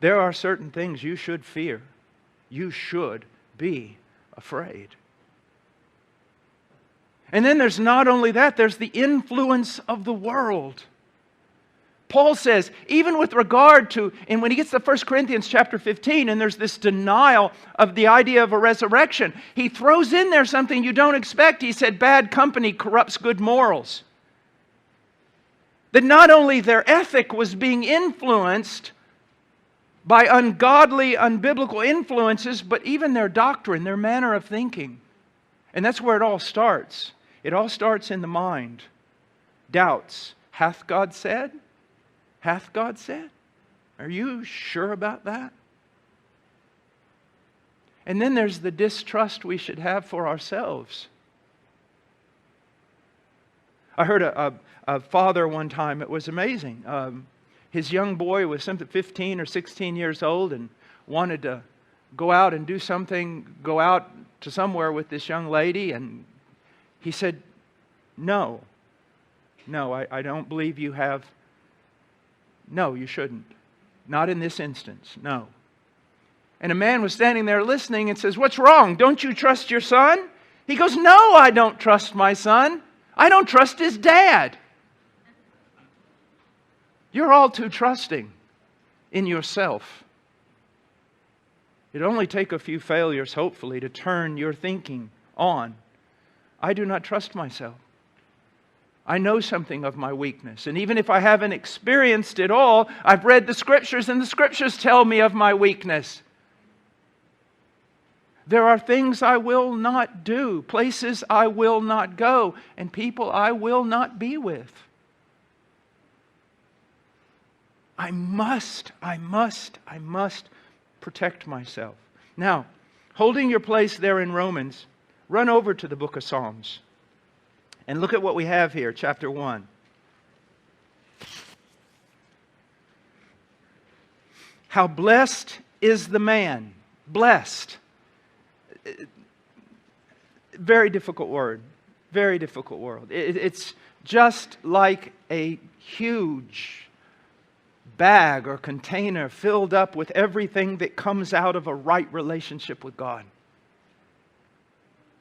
There are certain things you should fear. You should be afraid. And then there's not only that, there's the influence of the world. Paul says, even with regard to, and when he gets to 1 Corinthians chapter 15, and there's this denial of the idea of a resurrection, he throws in there something you don't expect. He said, bad company corrupts good morals. That not only their ethic was being influenced by ungodly, unbiblical influences, but even their doctrine, their manner of thinking. And that's where it all starts. It all starts in the mind. Doubts. Hath God said? Hath God said? Are you sure about that? And then there's the distrust we should have for ourselves. I heard a father one time, it was amazing. His young boy was 15 or 16 years old and wanted to go out and do something, go out to somewhere with this young lady, and he said, No, I don't believe you have. No, you shouldn't. Not in this instance, no. And a man was standing there listening and says, what's wrong? Don't you trust your son? He goes, no, I don't trust my son. I don't trust his dad. You're all too trusting in yourself. It'd only take a few failures, hopefully, to turn your thinking on. I do not trust myself. I know something of my weakness. And even if I haven't experienced it all, I've read the Scriptures, and the Scriptures tell me of my weakness. There are things I will not do, places I will not go, and people I will not be with. I must protect myself. Now, holding your place there in Romans, run over to the book of Psalms. And look at what we have here, chapter 1. How blessed is the man. Blessed. Very difficult word. Very difficult word. It's just like a huge bag or container filled up with everything that comes out of a right relationship with God.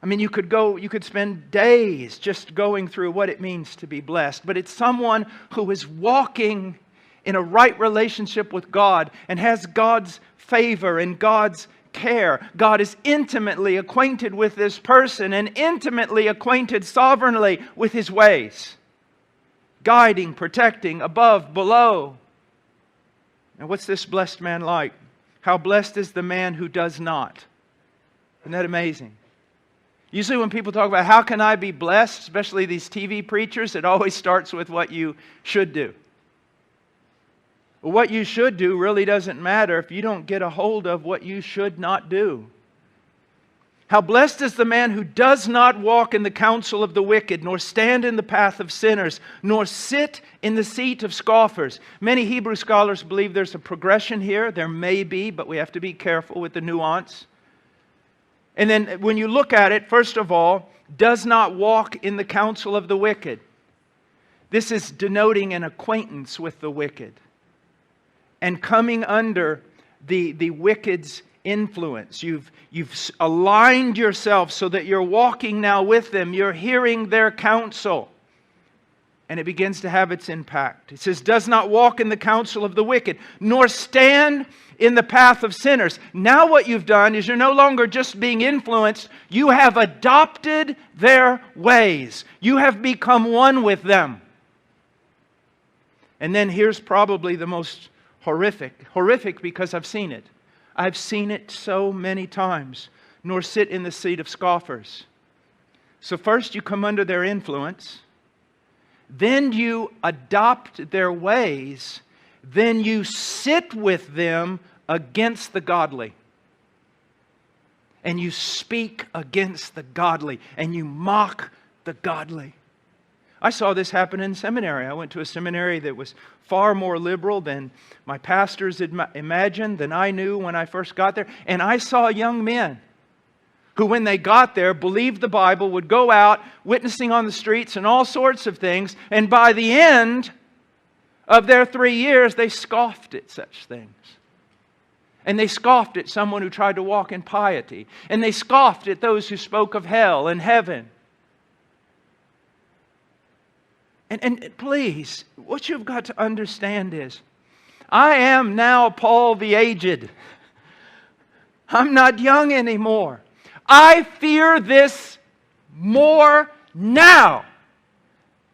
I mean, you could spend days just going through what it means to be blessed, but it's someone who is walking in a right relationship with God and has God's favor and God's care. God is intimately acquainted with this person and intimately acquainted sovereignly with His ways. Guiding, protecting, above, below. And what's this blessed man like? How blessed is the man who does not. Isn't that amazing? Usually when people talk about how can I be blessed, especially these TV preachers, it always starts with what you should do. Well, what you should do really doesn't matter if you don't get a hold of what you should not do. How blessed is the man who does not walk in the counsel of the wicked, nor stand in the path of sinners, nor sit in the seat of scoffers. Many Hebrew scholars believe there's a progression here. There may be, but we have to be careful with the nuance. And then when you look at it, first of all, does not walk in the counsel of the wicked. This is denoting an acquaintance with the wicked and coming under the wicked's influence. You've aligned yourself so that you're walking now with them. You're hearing their counsel. And it begins to have its impact. It says, does not walk in the counsel of the wicked, nor stand in the path of sinners. Now what you've done is you're no longer just being influenced. You have adopted their ways. You have become one with them. And then here's probably the most horrific. Horrific because I've seen it. I've seen it so many times. Nor sit in the seat of scoffers. So first you come under their influence. Then you adopt their ways. Then you sit with them against the godly. And you speak against the godly. And you mock the godly. I saw this happen in seminary. I went to a seminary that was far more liberal than my pastors had imagined, than I knew when I first got there. And I saw young men who, when they got there, believed the Bible, would go out witnessing on the streets and all sorts of things. And by the end of their 3 years, they scoffed at such things. And they scoffed at someone who tried to walk in piety. And they scoffed at those who spoke of hell and heaven. And please, what you've got to understand is, I am now Paul the aged. I'm not young anymore. I fear this more now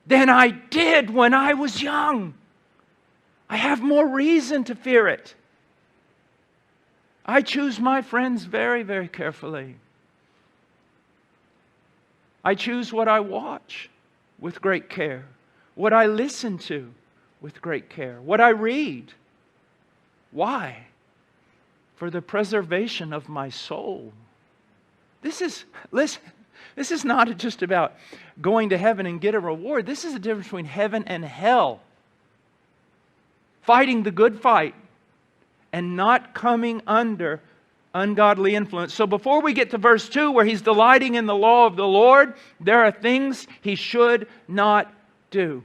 than I did when I was young. I have more reason to fear it. I choose my friends very, very carefully. I choose what I watch with great care, what I listen to with great care, what I read. Why? For the preservation of my soul. Listen, this is not just about going to heaven and get a reward. This is the difference between heaven and hell. Fighting the good fight and not coming under ungodly influence. So before we get to verse 2, where he's delighting in the law of the Lord, there are things he should not do.